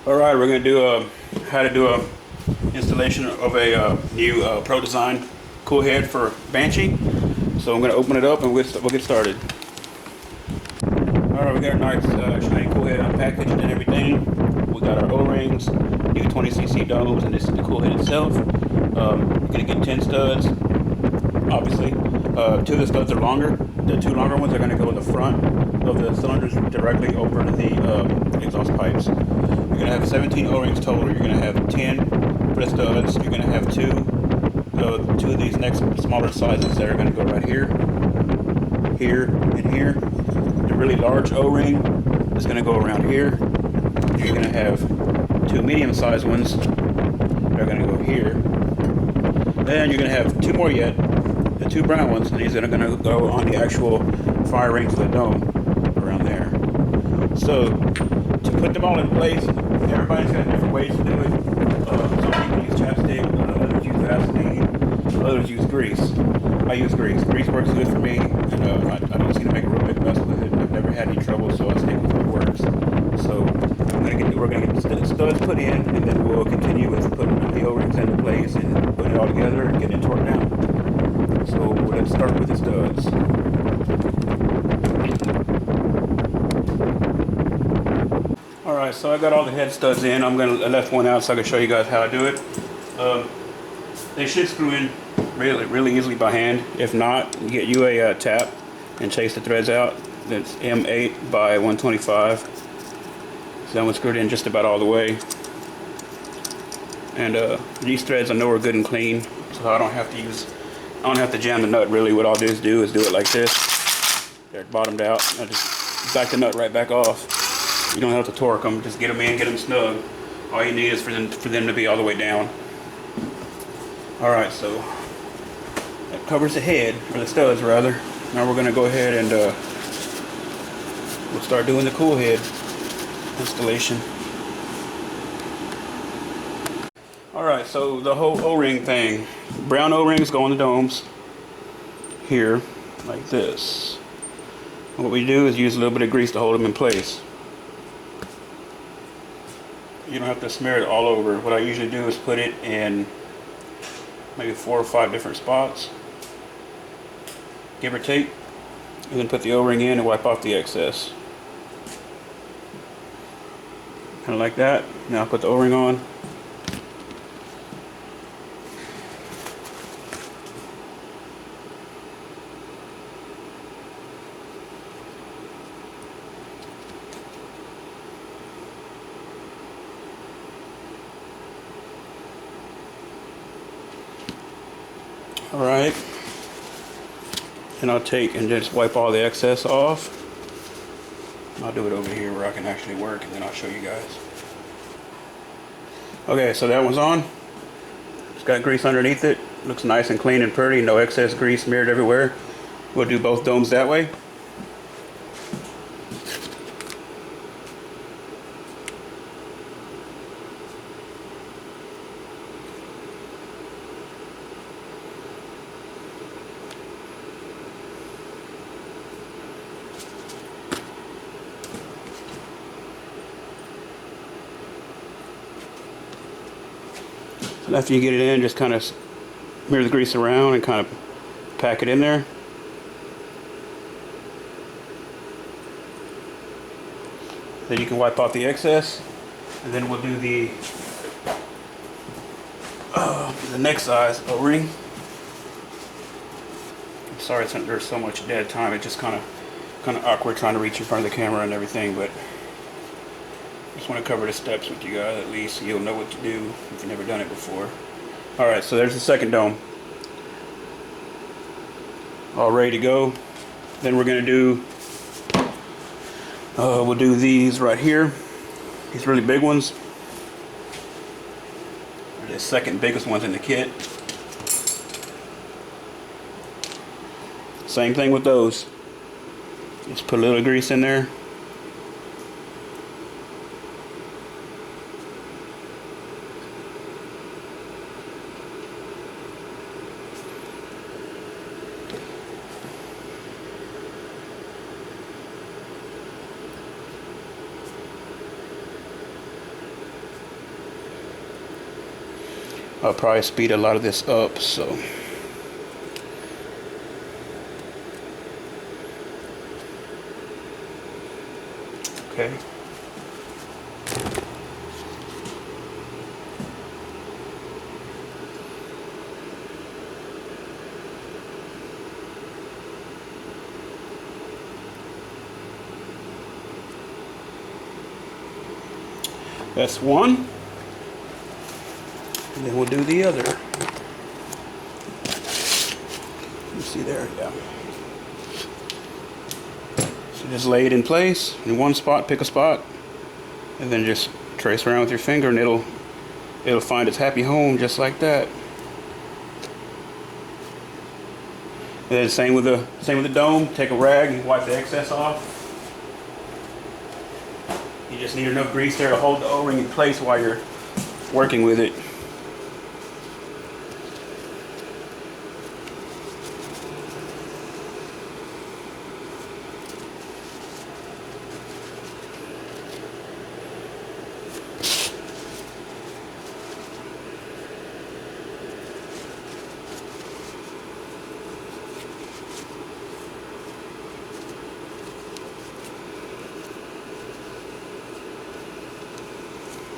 All right, we're gonna do how to do a installation of a new Pro Design cool head for Banshee. So I'm gonna open it up and we'll get started. All right, we got our nice shiny cool head unpackaged and everything. We got our O-rings, new 20cc domes, and this is the cool head itself. You're gonna get 10 studs. Obviously, two of the studs are longer. The two longer ones are gonna go in the front of the cylinders directly over the exhaust pipes. You're gonna have 17 O-rings total. You're gonna have 10 for the studs. You're gonna have two of these next smaller sizes that are gonna go right here, here, and here. The really large O-ring is gonna go around here. You're gonna have two medium-sized ones that are gonna go here. Then you're gonna have two more yet, the two brown ones, and these are gonna go on the actual fire rings of the dome around there. So to put them all in place, everybody's got different ways to do it. Some people use chapstick, others use Vaseline, others use grease. I use grease. Grease works good for me, and I don't seem to make a real big mess with it. I've never had any trouble, so I stick with what works. So we're gonna get the studs put in, and then we'll continue with putting the O-rings into place and putting it all together and getting it torqued down. So let's start with the studs. Alright, so I got all the head studs in. I left one out so I can show you guys how I do it. They should screw in really easily by hand. If not, you get you a tap and chase the threads out. That's M8 by 125. So that one's screwed in just about all the way. And these threads I know are good and clean, so I don't have to jam the nut really. What I'll do is do it like this. They're bottomed out. I just back the nut right back off. You don't have to torque them, just get them in, get them snug. All you need is for them to be all the way down. Alright, so that covers the head, or the studs rather. Now we're going to go ahead and we'll start doing the cool head installation. Alright, so the whole O-ring thing. Brown O-rings go on the domes here, like this. What we do is use a little bit of grease to hold them in place. You don't have to smear it all over. What I usually do is put it in maybe 4 or 5 different spots, give or take, and then put the O-ring in and wipe off the excess. Kind of like that. Now I'll put the O-ring on. Alright, and I'll take and just wipe all the excess off. I'll do it over here where I can actually work, and then I'll show you guys. Okay, so that one's on. It's got grease underneath it. Looks nice and clean and pretty. No excess grease smeared everywhere. We'll do both domes that way. And after you get it in, just kind of smear the grease around and kind of pack it in there. Then you can wipe off the excess, and then we'll do the next size O-ring. I'm sorry there's so much dead time. It's just kind of awkward trying to reach in front of the camera and everything, but just want to cover the steps with you guys at least so you'll know what to do if you've never done it before. Alright, so there's the second dome. All ready to go. Then we're going to do, we'll do these right here. These really big ones. They're the second biggest ones in the kit. Same thing with those. Just put a little grease in there. I'll probably speed a lot of this up, so. Okay. That's one. And then we'll do the other. You see there, yeah. So just lay it in place in one spot, pick a spot, and then just trace around with your finger, and it'll find its happy home just like that. And then same with the dome. Take a rag and wipe the excess off. You just need enough grease there to hold the O-ring in place while you're working with it.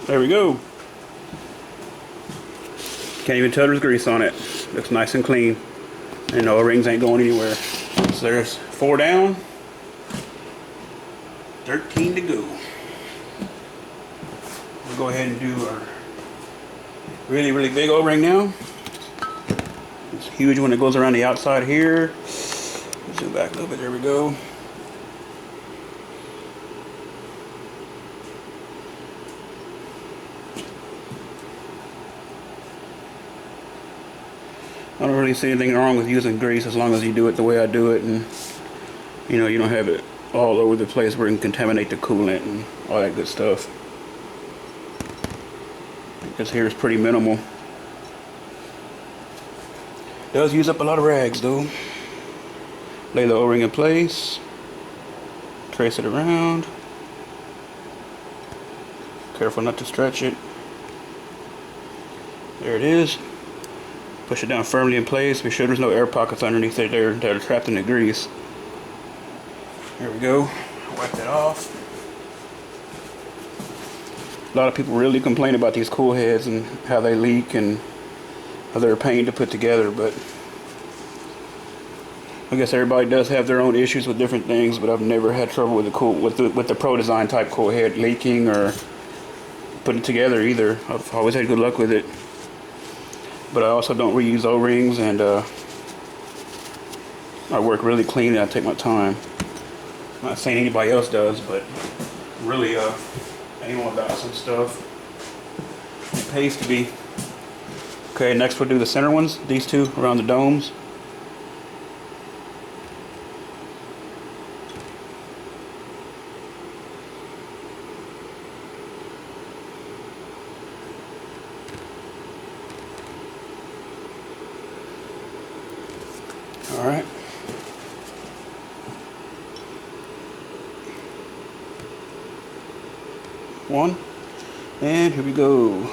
There we go. Can't even tell there's grease on it. Looks nice and clean. And the O-rings ain't going anywhere. So there's 4 down. 13 to go. We'll go ahead and do our really, really big O-ring now. It's a huge one that goes around the outside here. Zoom back a little bit. There we go. I don't really see anything wrong with using grease as long as you do it the way I do it, and you know, you don't have it all over the place where it can contaminate the coolant and all that good stuff. This here is pretty minimal. Does use up a lot of rags though. Lay the O-ring in place, trace it around. Careful not to stretch it. There it is. Push it down firmly in place. Be sure there's no air pockets underneath it there that are trapped in the grease. There we go. Wipe that off. A lot of people really complain about these cool heads and how they leak and how they're a pain to put together, but I guess everybody does have their own issues with different things, but I've never had trouble with the Pro Design type cool head leaking or putting it together either. I've always had good luck with it. But I also don't reuse O-rings, and I work really clean and I take my time. I'm not saying anybody else does, but really anyone got some stuff, it pays to be. Okay, next we'll do the center ones, these two around the domes. All right. One, and here we go.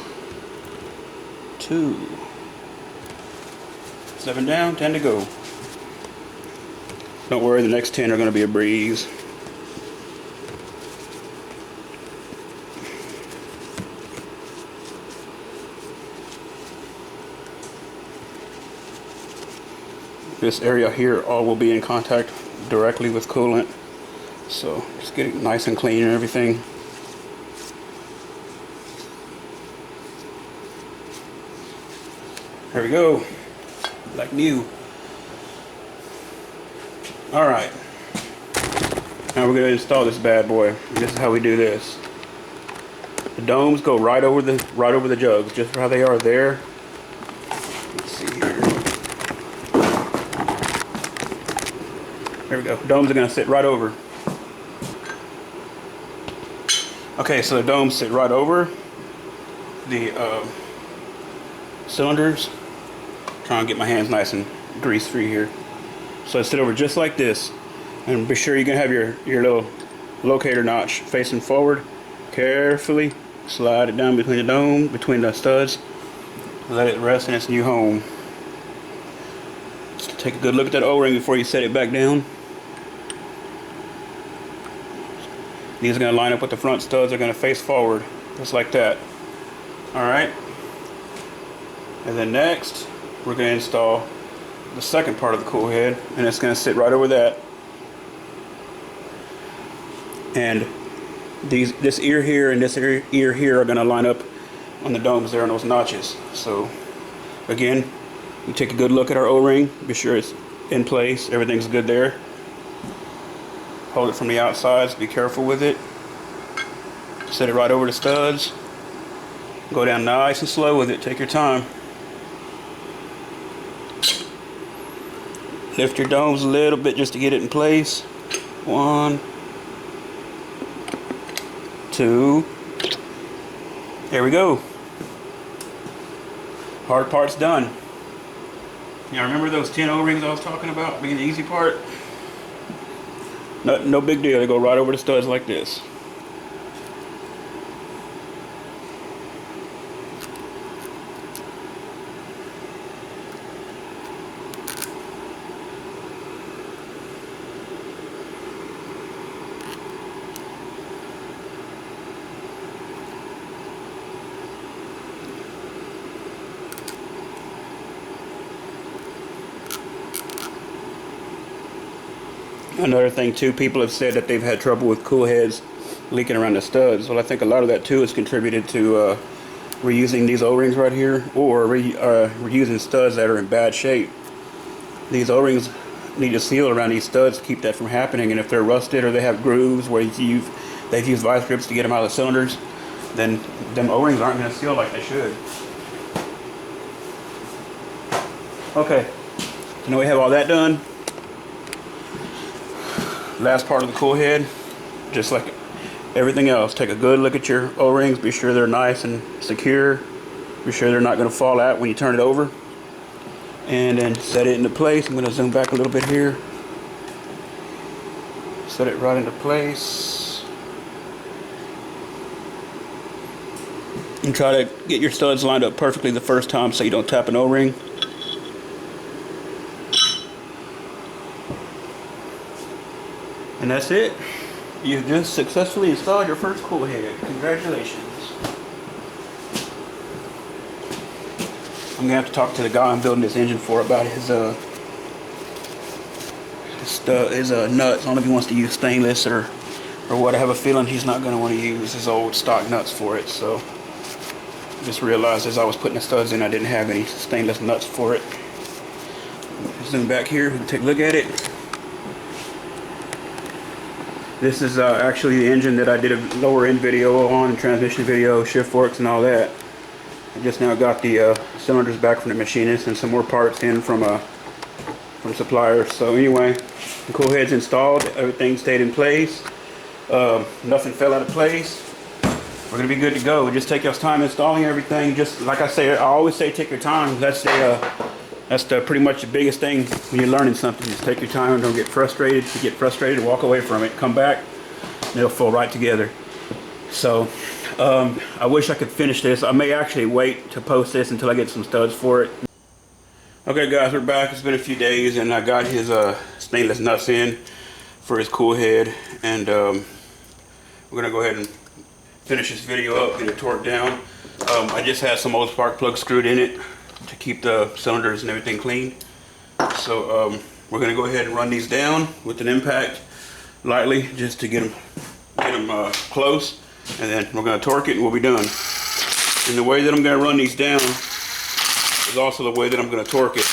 2. 7 down, 10 to go. Don't worry, the next 10 are going to be a breeze. This area here all will be in contact directly with coolant, so just get it nice and clean and everything. There we go, like new. All right, now we're going to install this bad boy. This is how we do this. The domes go right over the jugs, just how they are there. Let's see here. There we go. Domes are going to sit right over. Okay, so the domes sit right over the cylinders. Trying to get my hands nice and grease free here. So I sit over just like this, and be sure you're going to have your little locator notch facing forward. Carefully slide it down between the dome, between the studs, Let it rest in its new home. Just take a good look at that O-ring before you set it back down. These are going to line up with the front studs. They're going to face forward, just like that. Alright. And then next, we're going to install the second part of the cool head, and it's going to sit right over that. And this ear here and this ear here are going to line up on the domes there on those notches. So again, we take a good look at our O-ring, be sure it's in place, everything's good there. Hold it from the outsides, be careful with it. Set it right over the studs. Go down nice and slow with it, take your time. Lift your domes a little bit just to get it in place. 1, 2. There we go. Hard part's done. Now remember those 10 O-rings I was talking about being the easy part? No big deal. They go right over the studs like this. Another thing too, people have said that they've had trouble with cool heads leaking around the studs. Well, I think a lot of that too is contributed to reusing these O-rings right here, or reusing studs that are in bad shape. These O-rings need to seal around these studs to keep that from happening, and if they're rusted or they have grooves where they've used vice grips to get them out of the cylinders, then them O-rings aren't going to seal like they should. Okay, so now we have all that done. Last part of the cool head, just like everything else, take a good look at your O-rings, be sure they're nice and secure, be sure they're not going to fall out when you turn it over, and then set it into place. I'm going to zoom back a little bit here, set it right into place, and try to get your studs lined up perfectly the first time so you don't tap an O-ring. And that's it. You've just successfully installed your first cool head. Congratulations. I'm gonna have to talk to the guy I'm building this engine for about his nuts. I don't know if he wants to use stainless or what. I have a feeling he's not gonna want to use his old stock nuts for it. So just realized as I was putting the studs in, I didn't have any stainless nuts for it. Zoom back here. We can take a look at it. This is actually the engine that I did a lower end video on, transmission video, shift forks and all that. I just now got the cylinders back from the machinist and some more parts in from suppliers. So anyway, the cool head's installed, everything stayed in place, nothing fell out of place. We're gonna be good to go. Just take your time installing everything. Just like I say, I always say take your time. That's pretty much the biggest thing when you're learning something. Just take your time and don't get frustrated. If you get frustrated, walk away from it. Come back, and it'll fall right together. So, I wish I could finish this. I may actually wait to post this until I get some studs for it. Okay guys, we're back. It's been a few days and I got his stainless nuts in for his cool head. And we're gonna go ahead and finish this video up, get it torqued down. I just had some old spark plugs screwed in it to keep the cylinders and everything clean. So we're going to go ahead and run these down with an impact lightly just to get them close, and then we're going to torque it and we'll be done. And the way that I'm going to run these down is also the way that I'm going to torque it.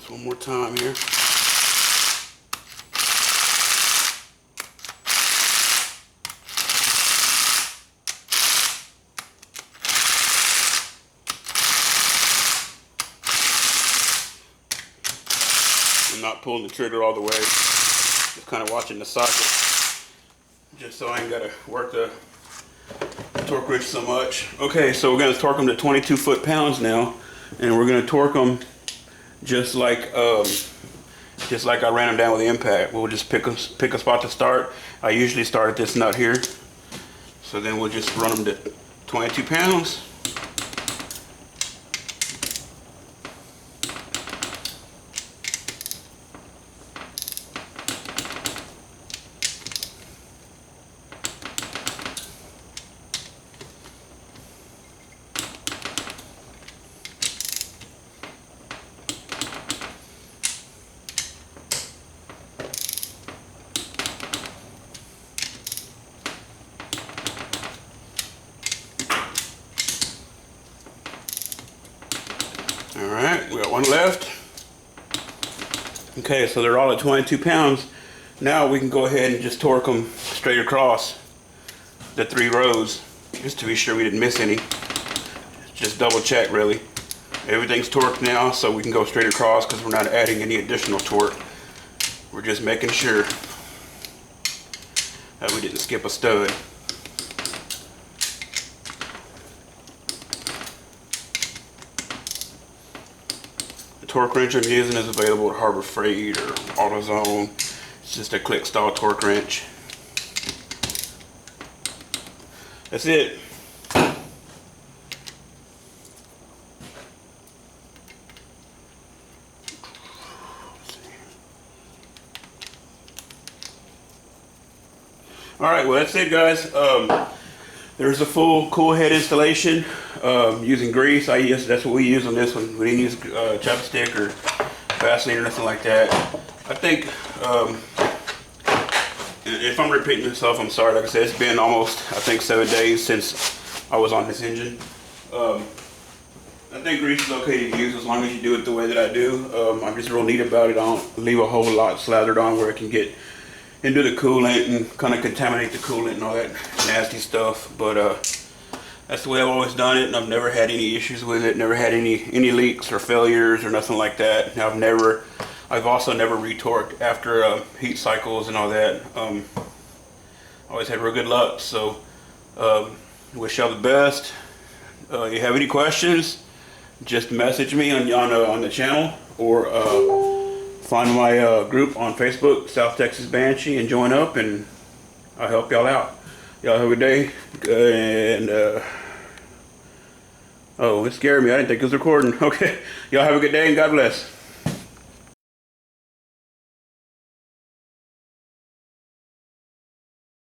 One more time here. I'm not pulling the trigger all the way, just kind of watching the socket, just so I ain't got to work the torque wrench so much. Okay, so we're going to torque them to 22 foot-pounds now, and we're going to torque them just like I ran them down with the impact. We'll just pick a spot to start. I usually start at this nut here. So then we'll just run them to 22 pounds. Alright, we got one left. Okay, so they're all at 22 pounds. Now we can go ahead and just torque them straight across the 3 rows, just to be sure we didn't miss any. Just double check, really. Everything's torqued now, so we can go straight across because we're not adding any additional torque. We're just making sure that we didn't skip a stud. Torque wrench I'm using is available at Harbor Freight or AutoZone. It's just a click style torque wrench. That's it. Alright, well that's it, guys. There's a full cool head installation using grease. That's what we use on this one. We didn't use chopstick or Vaseline or nothing like that. I think, if I'm repeating myself, I'm sorry. Like I said, it's been almost, I think, 7 days since I was on this engine. I think grease is okay to use as long as you do it the way that I do. I'm just real neat about it. I don't leave a whole lot slathered on where it can get into the coolant and kind of contaminate the coolant and all that nasty stuff. But that's the way I've always done it, and I've never had any issues with it. Never had any leaks or failures or nothing like that. I've also never retorqued after heat cycles and all that. Always had real good luck. So wish y'all the best. You have any questions, just message me on the channel, or find my group on Facebook, South Texas Banshee, and join up, and I'll help y'all out. Y'all have a good day. And oh, it scared me. I didn't think it was recording. Okay, y'all have a good day, and God bless.